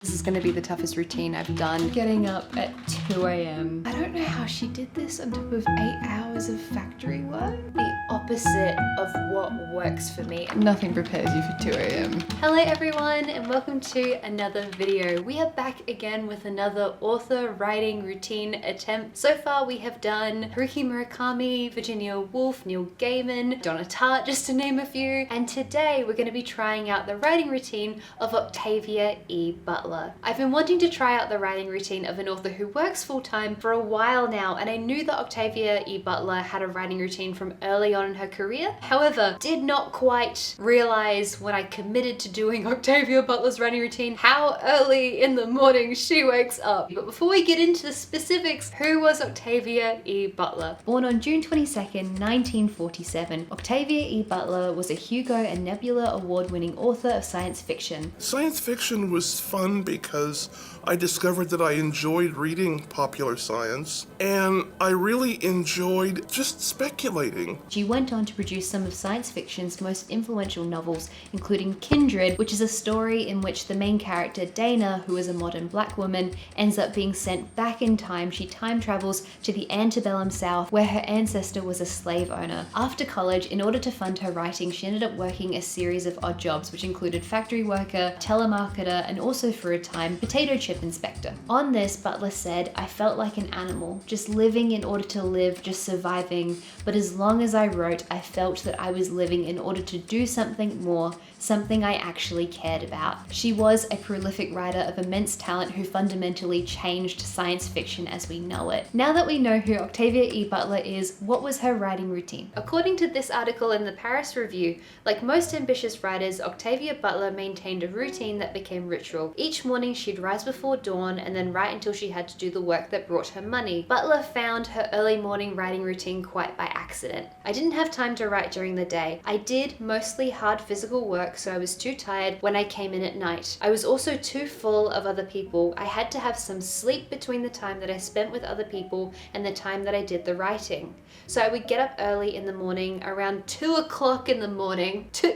This is gonna be the toughest routine I've done. Getting up at 2 a.m. I don't know how she did this on top of 8 hours of factory work. The opposite of what works for me. Nothing prepares you for 2 a.m. Hello everyone and welcome to another video. We are back again with another author writing routine attempt. So far we have done Haruki Murakami, Virginia Woolf, Neil Gaiman, Donna Tartt, just to name a few. And today we're going to be trying out the writing routine of Octavia E Bulter. I've been wanting to try out the writing routine of an author who works full-time for a while now, and I knew that Octavia E Bulter had a writing routine from early on in her career. However, did not quite realize when I committed to doing Octavia Butler's writing routine how early in the morning she wakes up. But before we get into the specifics, who was Octavia E Bulter? Born on June 22nd, 1947, Octavia E Bulter was a Hugo and Nebula award-winning author of science fiction. Science fiction was fun because I discovered that I enjoyed reading popular science, and I really enjoyed just speculating. She went on to produce some of science fiction's most influential novels, including Kindred, which is a story in which the main character, Dana, who is a modern black woman, ends up being sent back in time. She time travels to the antebellum South, where her ancestor was a slave owner. After college, in order to fund her writing, she ended up working a series of odd jobs, which included factory worker, telemarketer, and also for a time, potato chip inspector. On this, Butler said, "I felt like an animal, just living in order to live, just surviving. But as long as I wrote, I felt that I was living in order to do something more, something I actually cared about." She was a prolific writer of immense talent who fundamentally changed science fiction as we know it. Now that we know who Octavia E Bulter is, what was her writing routine? According to this article in the Paris Review, like most ambitious writers, Octavia Bulter maintained a routine that became ritual. Each morning she'd rise before dawn and then write until she had to do the work that brought her money. Butler found her early morning writing routine quite by accident. "I didn't have time to write during the day. I did mostly hard physical work, so I was too tired when I came in at night. I was also too full of other people. I had to have some sleep between the time that I spent with other people and the time that I did the writing. So I would get up early in the morning, around 2 o'clock in the morning, 2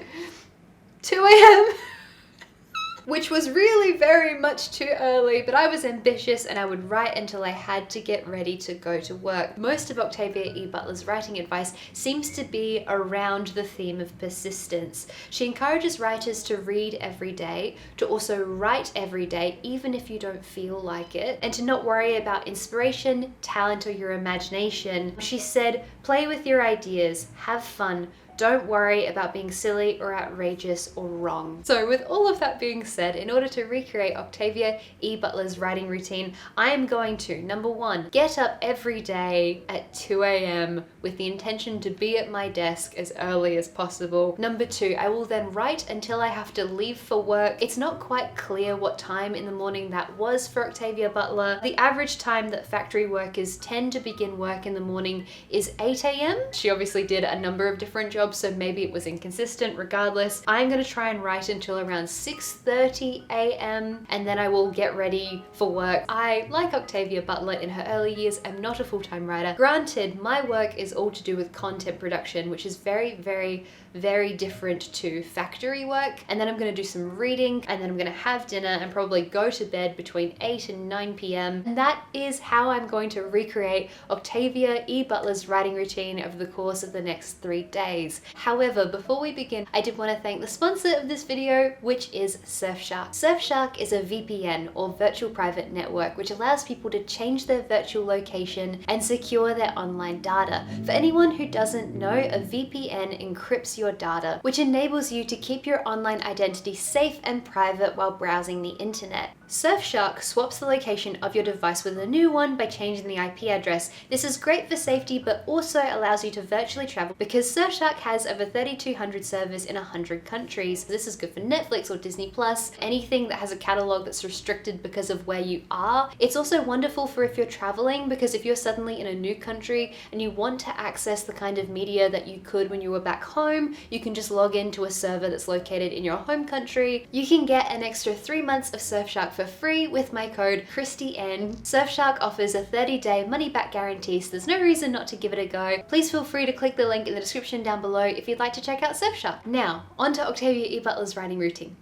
a.m. which was really very much too early, but I was ambitious and I would write until I had to get ready to go to work." Most of Octavia E Bulter's writing advice seems to be around the theme of persistence. She encourages writers to read every day, to also write every day, even if you don't feel like it, and to not worry about inspiration, talent, or your imagination. She said, "Play with your ideas, have fun. Don't worry about being silly or outrageous or wrong." So with all of that being said, in order to recreate Octavia E Bulter's writing routine, I am going to, number one, get up every day at 2 a.m. with the intention to be at my desk as early as possible. Number two, I will then write until I have to leave for work. It's not quite clear what time in the morning that was for Octavia Bulter. The average time that factory workers tend to begin work in the morning is 8 a.m. She obviously did a number of different jobs, so maybe it was inconsistent. Regardless, I'm going to try and write until around 6:30 a.m. and then I will get ready for work. I, like Octavia Bulter in her early years, am not a full-time writer. Granted, my work is all to do with content production, which is very, very, very different to factory work. And then I'm going to do some reading, and then I'm going to have dinner and probably go to bed between 8 and 9 p.m. And that is how I'm going to recreate Octavia E Bulter's writing routine over the course of the next 3 days. However, before we begin, I did want to thank the sponsor of this video, which is Surfshark. Surfshark is a VPN, or virtual private network, which allows people to change their virtual location and secure their online data. For anyone who doesn't know, a VPN encrypts your data, which enables you to keep your online identity safe and private while browsing the internet. Surfshark swaps the location of your device with a new one by changing the IP address. This is great for safety, but also allows you to virtually travel because Surfshark has over 3,200 servers in 100 countries. This is good for Netflix or Disney Plus, anything that has a catalog that's restricted because of where you are. It's also wonderful for if you're traveling, because if you're suddenly in a new country and you want to access the kind of media that you could when you were back home, you can just log into a server that's located in your home country. You can get an extra 3 months of Surfshark for free with my code Christy. Surfshark offers a 30-day money-back guarantee, so there's no reason not to give it a go. Please feel free to click the link in the description down below if you'd like to check out out, Surfshark. Now, on to Octavia E Bulter's writing routine.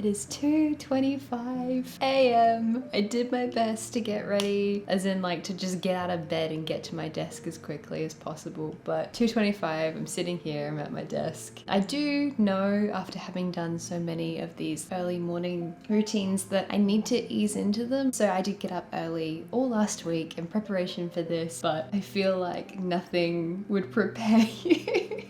It is 2:25 a.m. I did my best to get ready, as in like to just get out of bed and get to my desk as quickly as possible. But 2:25, I'm sitting here, I'm at my desk. I do know, after having done so many of these early morning routines, that I need to ease into them. So I did get up early all last week in preparation for this, but I feel like nothing would prepare you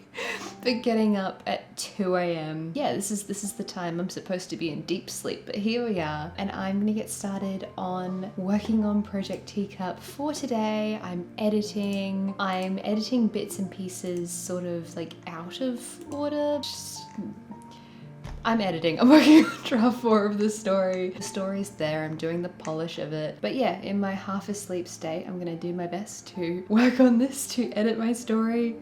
for getting up at 2 a.m. Yeah, this is the time I'm supposed to be in deep sleep, but here we are, and I'm gonna get started on working on Project Teacup for today. I'm editing bits and pieces sort of like out of order. I'm editing. I'm working on draft 4 of the story. The story's there, I'm doing the polish of it. But yeah, in my half asleep state, I'm gonna do my best to work on this, to edit my story.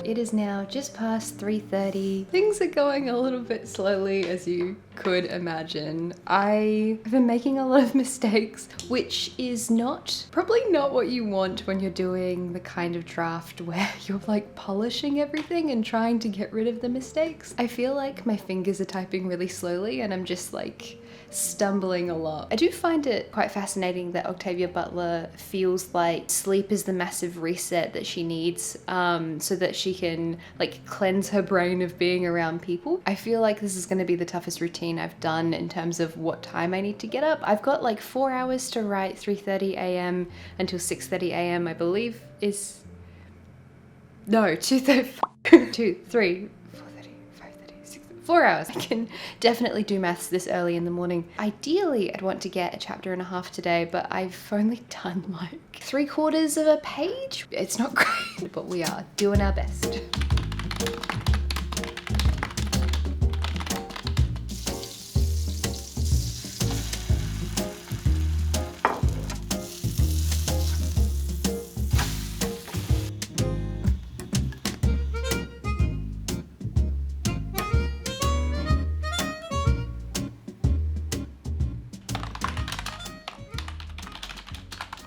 It is now just past 3:30. Things are going a little bit slowly, as you could imagine. I've been making a lot of mistakes, which is probably not what you want when you're doing the kind of draft where you're like polishing everything and trying to get rid of the mistakes. I feel like my fingers are typing really slowly and I'm just like stumbling a lot. I do find it quite fascinating that Octavia Butler feels like sleep is the massive reset that she needs so that she can like cleanse her brain of being around people. I feel like this is going to be the toughest routine I've done in terms of what time I need to get up. I've got like 4 hours to write, 3:30 a.m. until 6:30 a.m. I believe is... No, 2:30, 4 hours. I can definitely do maths this early in the morning. Ideally, I'd want to get a chapter and a half today, but I've only done like 3/4 of a page. It's not great, but we are doing our best.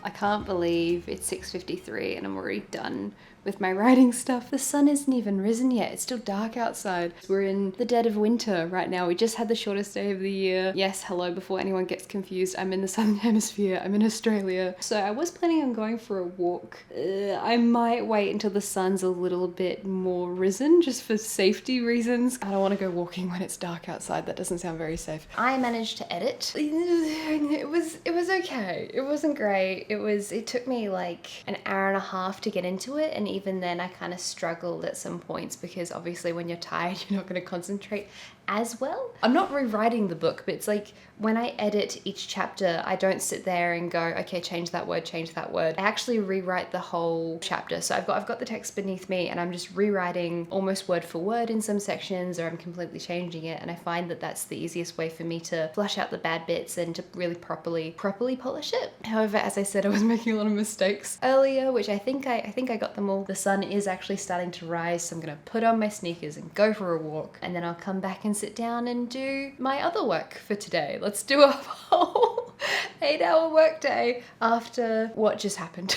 I can't believe it's 6:53 and I'm already done with my writing stuff. The sun isn't even risen yet. It's still dark outside. We're in the dead of winter right now. We just had the shortest day of the year. Yes, hello, before anyone gets confused, I'm in the southern hemisphere. I'm in Australia. So I was planning on going for a walk. I might wait until the sun's a little bit more risen just for safety reasons. I don't want to go walking when it's dark outside. That doesn't sound very safe. I managed to edit. It was okay. It wasn't great. It took me like an hour and a half to get into it, and even then I kind of struggled at some points because obviously when you're tired you're not going to concentrate as well. I'm not rewriting the book, but it's like when I edit each chapter, I don't sit there and go, okay, change that word, change that word. I actually rewrite the whole chapter. So I've got the text beneath me and I'm just rewriting almost word for word in some sections, or I'm completely changing it. And I find that that's the easiest way for me to flush out the bad bits and to really properly polish it. However, as I said, I was making a lot of mistakes earlier, which I think I got them all. The sun is actually starting to rise, so I'm gonna put on my sneakers and go for a walk, and then I'll come back and sit down and do my other work for today. Let's do a whole 8-hour workday after what just happened.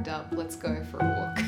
Up, let's go for a walk.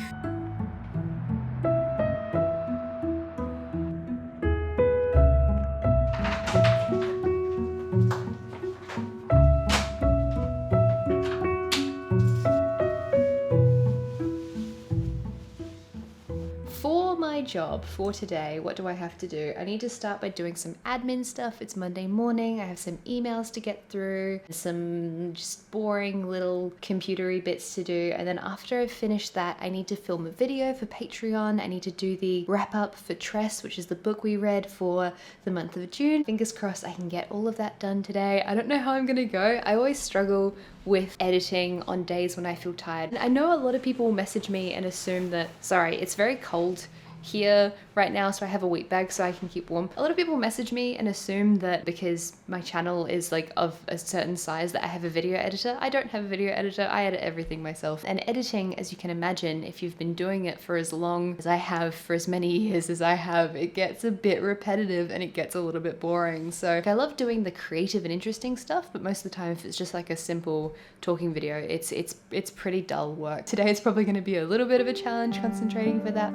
For my job for today, what do I have to do? I need to start by doing some admin stuff. It's Monday morning. I have some emails to get through, some just boring little computery bits to do. And then after I've finished that, I need to film a video for Patreon. I need to do the wrap up for Tress, which is the book we read for the month of June. Fingers crossed I can get all of that done today. I don't know how I'm gonna go. I always struggle with editing on days when I feel tired. And I know a lot of people will message me and assume that, sorry, it's very cold here right now, so I have a wheat bag so I can keep warm. A lot of people message me and assume that because my channel is like of a certain size that I have a video editor. I don't have a video editor. I edit everything myself. And editing, as you can imagine, if you've been doing it for as long as I have, for as many years as I have, it gets a bit repetitive and it gets a little bit boring. So I love doing the creative and interesting stuff, but most of the time if it's just like a simple talking video, it's pretty dull work. Today it's probably going to be a little bit of a challenge concentrating for that.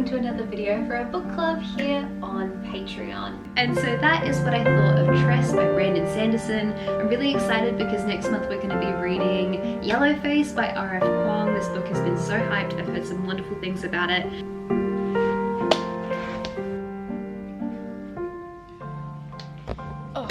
To another video for our book club here on Patreon. And so that is what I thought of Tress by Brandon Sanderson. I'm really excited because next month we're going to be reading Yellowface by R.F. Kuang. This book has been so hyped. I've heard some wonderful things about it. Oh,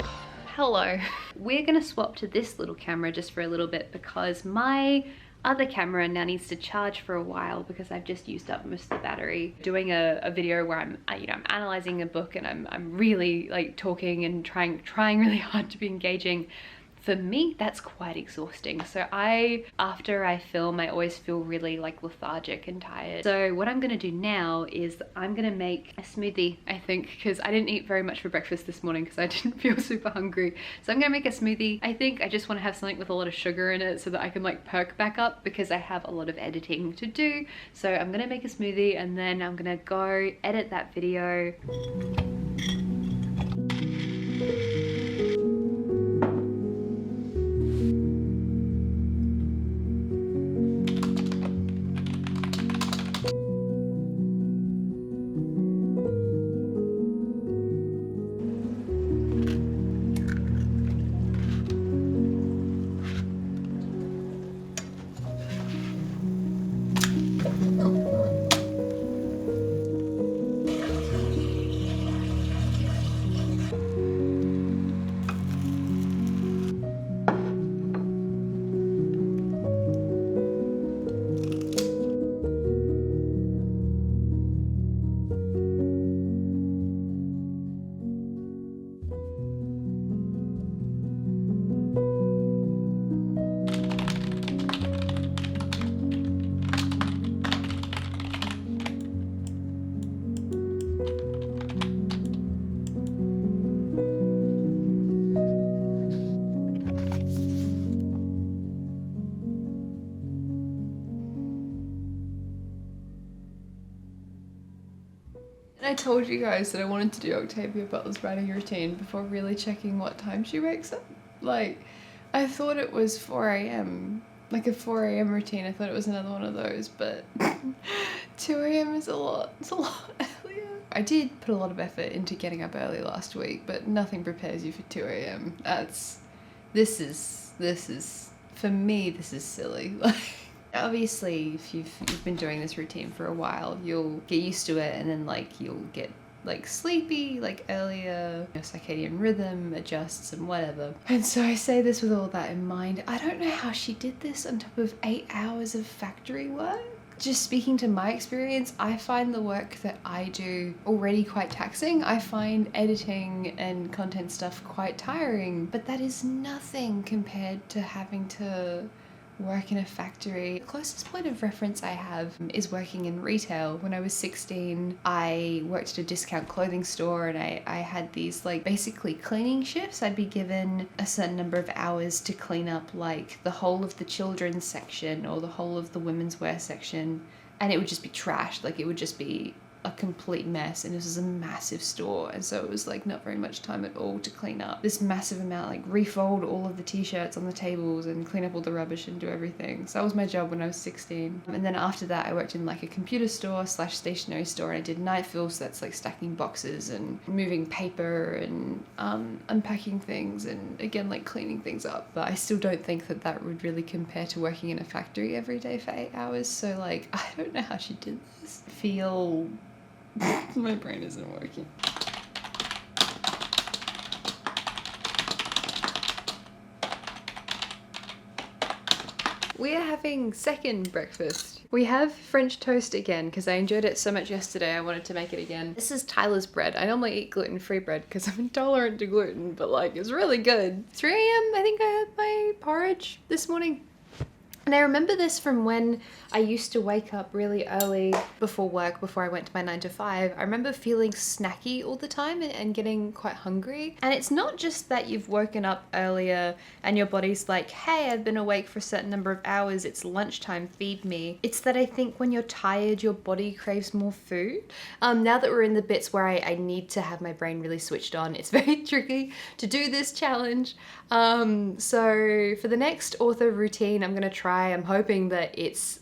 hello. We're going to swap to this little camera just for a little bit because my other camera now needs to charge for a while because I've just used up most of the battery. Doing a video where I'm analyzing a book and I'm really like talking and trying really hard to be engaging. For me, that's quite exhausting. So after I film, I always feel really like lethargic and tired. So what I'm gonna do now is I'm gonna make a smoothie, I think, because I didn't eat very much for breakfast this morning because I didn't feel super hungry. So I'm gonna make a smoothie. I think I just wanna have something with a lot of sugar in it so that I can like perk back up because I have a lot of editing to do. So I'm gonna make a smoothie and then I'm gonna go edit that video. I told you guys that I wanted to do Octavia Butler's writing routine before really checking what time she wakes up. Like, I thought it was 4 AM, like a 4 AM routine. I thought it was another one of those, but 2 AM is a lot. It's a lot earlier. I did put a lot of effort into getting up early last week, but nothing prepares you for 2 AM. This is, for me, this is silly. Obviously, if you've been doing this routine for a while, you'll get used to it and then like you'll get like sleepy, like earlier, your circadian rhythm adjusts and whatever. And so I say this with all that in mind. I don't know how she did this on top of 8 hours of factory work. Just speaking to my experience, I find the work that I do already quite taxing. I find editing and content stuff quite tiring, but that is nothing compared to having to work in a factory. The closest point of reference I have is working in retail. When I was 16, I worked at a discount clothing store and I had these like basically cleaning shifts. I'd be given a certain number of hours to clean up like the whole of the children's section or the whole of the women's wear section, and it would just be trashed. Like it would just be a complete mess, and this was a massive store, and so it was like not very much time at all to clean up this massive amount, like refold all of the t-shirts on the tables and clean up all the rubbish and do everything. So that was my job when I was 16. And then after that I worked in like a computer store / stationery store, and I did night fill, so that's like stacking boxes and moving paper and unpacking things, and again like cleaning things up. But I still don't think that that would really compare to working in a factory every day for 8 hours. So like, I don't know how she did this. My brain isn't working. We are having second breakfast. We have French toast again because I enjoyed it so much yesterday. I wanted to make it again. This is Tyler's bread. I normally eat gluten-free bread because I'm intolerant to gluten, but like it's really good. 3 a.m. I think I had my porridge this morning. And I remember this from when I used to wake up really early before work, before I went to my 9 to 5. I remember feeling snacky all the time and getting quite hungry. And it's not just that you've woken up earlier and your body's like, hey, I've been awake for a certain number of hours, it's lunchtime, feed me. It's that I think when you're tired, your body craves more food. Now that we're in the bits where I need to have my brain really switched on, it's very tricky to do this challenge. So for the next author routine I'm gonna try, I'm hoping that it's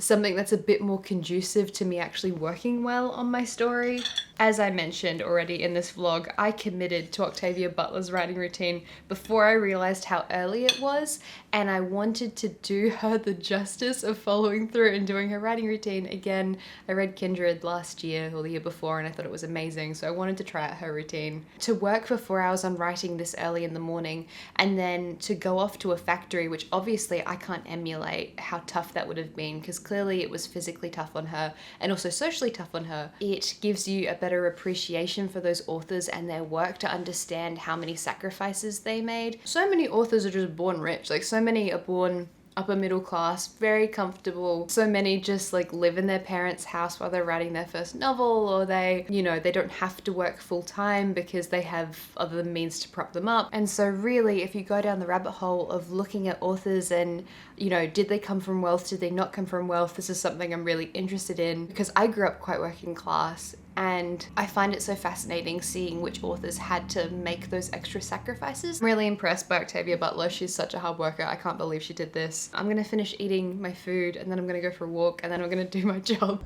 something that's a bit more conducive to me actually working well on my story. As I mentioned already in this vlog, I committed to Octavia Butler's writing routine before I realized how early it was, and I wanted to do her the justice of following through and doing her writing routine. Again, I read Kindred last year or the year before and I thought it was amazing, so I wanted to try out her routine. To work for 4 hours on writing this early in the morning and then to go off to a factory, which obviously I can't emulate how tough that would have been because clearly it was physically tough on her and also socially tough on her. It gives you a better appreciation for those authors and their work to understand how many sacrifices they made. So many authors are just born rich, like so many are born upper middle class, very comfortable. So many just like live in their parents' house while they're writing their first novel, or they, you know, they don't have to work full time because they have other means to prop them up. And so really, if you go down the rabbit hole of looking at authors and, you know, did they come from wealth? Did they not come from wealth? This is something I'm really interested in because I grew up quite working class. And I find it so fascinating seeing which authors had to make those extra sacrifices. I'm really impressed by Octavia Butler. She's such a hard worker. I can't believe she did this. I'm gonna finish eating my food and then I'm gonna go for a walk and then I'm gonna do my job.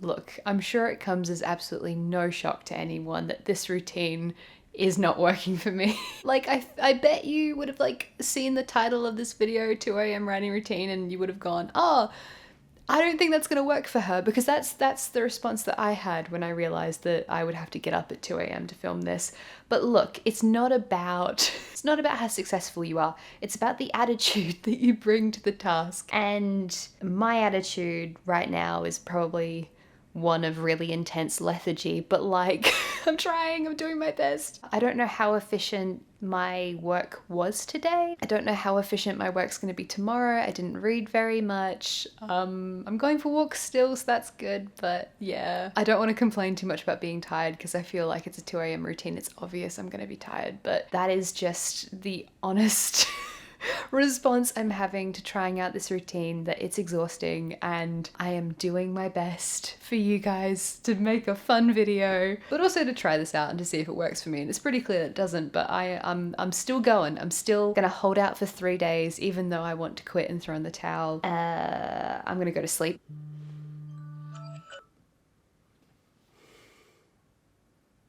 Look, I'm sure it comes as absolutely no shock to anyone that this routine is not working for me. Like, I bet you would have like seen the title of this video, 2 a.m. writing routine, and you would have gone, oh, I don't think that's gonna work for her, because that's the response that I had when I realized that I would have to get up at 2 a.m. to film this. But look, it's not about how successful you are. It's about the attitude that you bring to the task. And my attitude right now is probably one of really intense lethargy, but like, I'm trying, I'm doing my best. I don't know how efficient my work was today. I don't know how efficient my work's gonna be tomorrow. I didn't read very much. I'm going for walks still, so that's good, but yeah. I don't want to complain too much about being tired because I feel like it's a 2 a.m. routine. It's obvious I'm gonna be tired, but that is just the honest response I'm having to trying out this routine, that it's exhausting, and I am doing my best for you guys to make a fun video, but also to try this out and to see if it works for me. And it's pretty clear that it doesn't, but I'm still going. I'm still gonna hold out for 3 days, even though I want to quit and throw in the towel. I'm gonna go to sleep.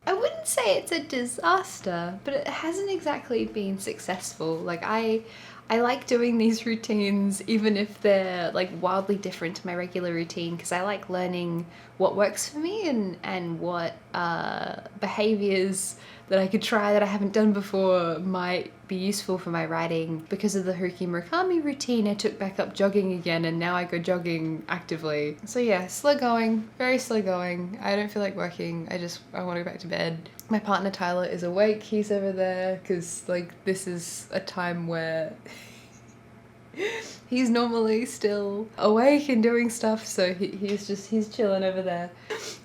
I wouldn't say it's a disaster, but it hasn't exactly been successful. Like, I like doing these routines even if they're like wildly different to my regular routine, because I like learning what works for me and what behaviors that I could try that I haven't done before might be useful for my writing. Because of the Haruki Murakami routine, I took back up jogging again, and now I go jogging actively. So yeah, slow going, very slow going. I don't feel like working. I want to go back to bed. My partner Tyler is awake. He's over there because like this is a time where he's normally still awake and doing stuff, so he's chilling over there.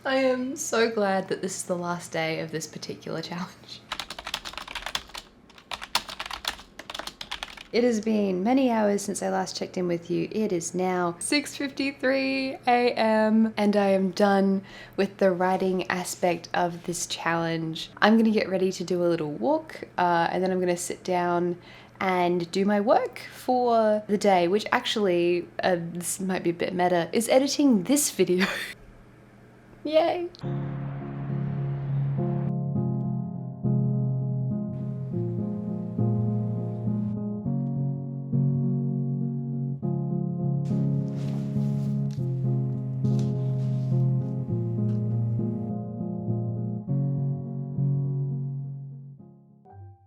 I am so glad that this is the last day of this particular challenge. It has been many hours since I last checked in with you. It is now 6:53 a.m. and I am done with the writing aspect of this challenge. I'm gonna get ready to do a little walk and then I'm gonna sit down and do my work for the day, which actually, this might be a bit meta, is editing this video. Yay!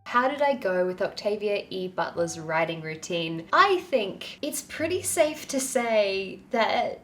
How did I go with Octavia E Butler's writing routine? I think it's pretty safe to say that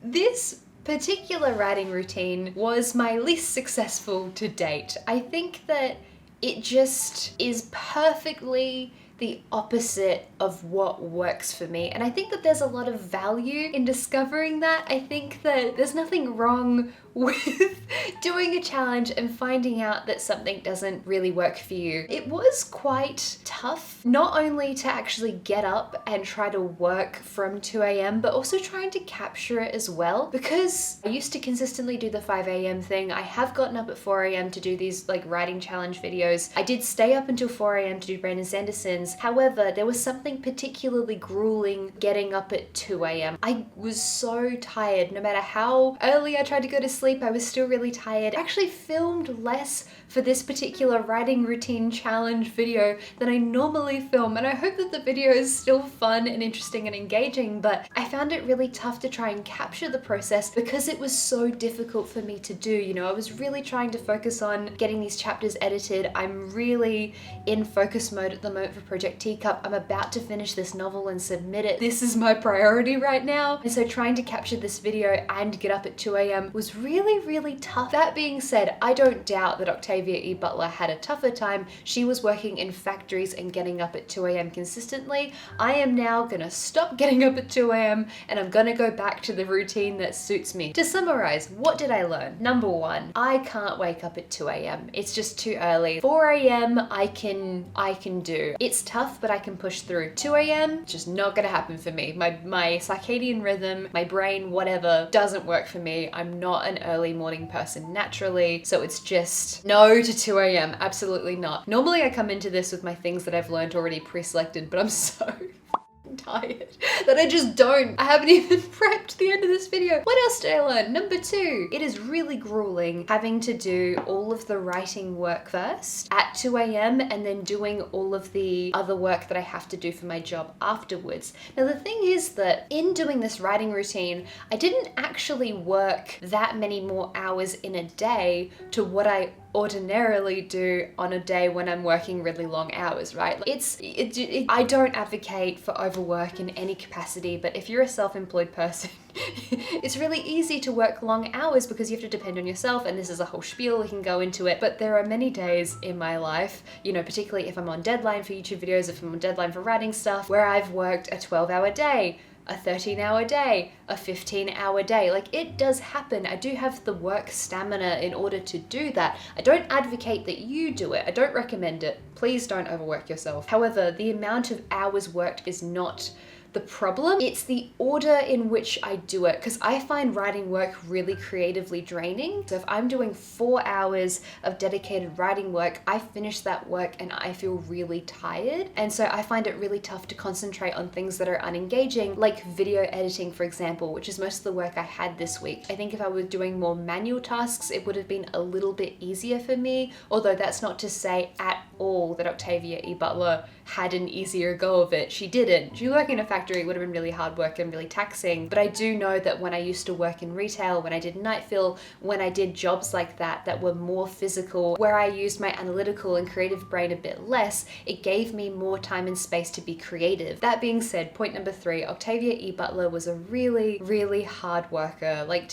this particular writing routine was my least successful to date. I think that it just is perfectly the opposite of what works for me. And I think that there's a lot of value in discovering that. I think that there's nothing wrong with doing a challenge and finding out that something doesn't really work for you. It was quite tough, not only to actually get up and try to work from 2 a.m, but also trying to capture it as well, because I used to consistently do the 5 a.m. thing. I have gotten up at 4 a.m. to do these like writing challenge videos. I did stay up until 4 a.m. to do Brandon Sanderson's. However, there was something particularly grueling getting up at 2 a.m. I was so tired. No matter how early I tried to go to sleep, I was still really tired. I actually filmed less for this particular writing routine challenge video than I normally film, and I hope that the video is still fun and interesting and engaging, but I found it really tough to try and capture the process because it was so difficult for me to do. You know, I was really trying to focus on getting these chapters edited. I'm really in focus mode at the moment for Project Teacup. I'm about to finish this novel and submit it. This is my priority right now. And so trying to capture this video and get up at 2 a.m. was really tough. That being said, I don't doubt that Octavia E Butler had a tougher time. She was working in factories and getting up at 2 a.m. consistently. I am now gonna stop getting up at 2 a.m. and I'm gonna go back to the routine that suits me. To summarize, what did I learn? Number one, I can't wake up at 2 a.m. It's just too early. 4 a.m. I can do. It's tough, but I can push through. 2 a.m. just not gonna happen for me. My circadian rhythm, my brain, whatever, doesn't work for me. I'm not an early morning person naturally, so it's just no to 2 a.m. Absolutely not. Normally I come into this with my things that I've learned already pre-selected, but I'm so tired that I haven't even prepped the end of this video. What else did I learn? Number two, it is really grueling having to do all of the writing work first at 2 a.m. and then doing all of the other work that I have to do for my job afterwards. Now the thing is that in doing this writing routine, I didn't actually work that many more hours in a day to what I ordinarily do on a day when I'm working really long hours, right? I don't advocate for overwork in any capacity, but if you're a self-employed person, it's really easy to work long hours because you have to depend on yourself, and this is a whole spiel, we can go into it. But there are many days in my life, you know, particularly if I'm on deadline for YouTube videos, if I'm on deadline for writing stuff, where I've worked a 12-hour day, a 13-hour day, a 15-hour day. Like, it does happen. I do have the work stamina in order to do that. I don't advocate that you do it. I don't recommend it. Please don't overwork yourself. However, the amount of hours worked is not the problem. It's the order in which I do it, because I find writing work really creatively draining. So if I'm doing 4 hours of dedicated writing work, I finish that work and I feel really tired. And so I find it really tough to concentrate on things that are unengaging, like video editing, for example, which is most of the work I had this week. I think if I were doing more manual tasks, it would have been a little bit easier for me, although that's not to say at all that Octavia E Butler had an easier go of it. She didn't. She worked in a factory, it would have been really hard work and really taxing. But I do know that when I used to work in retail, when I did night fill, when I did jobs like that were more physical, where I used my analytical and creative brain a bit less, it gave me more time and space to be creative. That being said, point number 3, Octavia E Butler was a really hard worker. Like,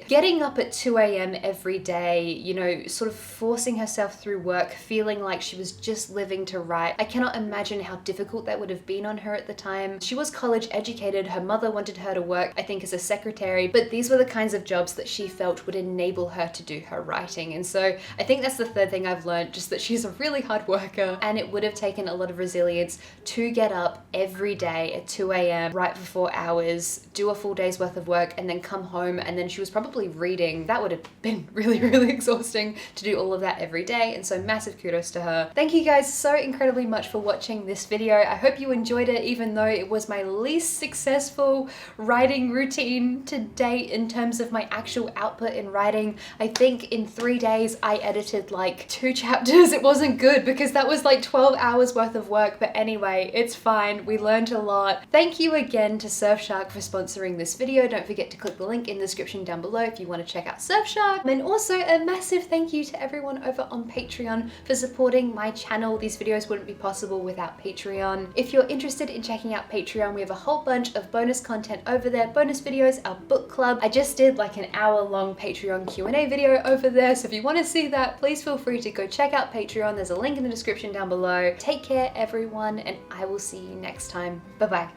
getting up at 2 a.m. every day, you know, sort of forcing herself through work, feeling like she was just living to write. I cannot imagine how difficult that would have been on her at the time. She was college educated. Her mother wanted her to work, I think, as a secretary, but these were the kinds of jobs that she felt would enable her to do her writing. And so I think that's the third thing I've learned, just that she's a really hard worker, and it would have taken a lot of resilience to get up every day at 2 a.m, write for 4 hours, do a full day's worth of work, and then come home, and then she was probably reading. That would have been really, really exhausting to do all of that every day, and so massive kudos to her. Thank you guys so incredibly much for watching this video. I hope you enjoyed it, even though it was my least successful writing routine to date in terms of my actual output in writing. I think in 3 days I edited like 2 chapters. It wasn't good because that was like 12 hours worth of work, but anyway, it's fine. We learned a lot. Thank you again to Surfshark for sponsoring this video. Don't forget to click the link in the description down below if you want to check out Surfshark. And also a massive thank you to everyone over on Patreon for supporting my channel. These videos wouldn't be possible without Patreon. If you're interested in checking out Patreon, we have a whole bunch of bonus content over there, bonus videos, our book club. I just did like an hour-long Patreon Q&A video over there, so if you want to see that, please feel free to go check out Patreon. There's a link in the description down below. Take care, everyone, and I will see you next time. Bye-bye.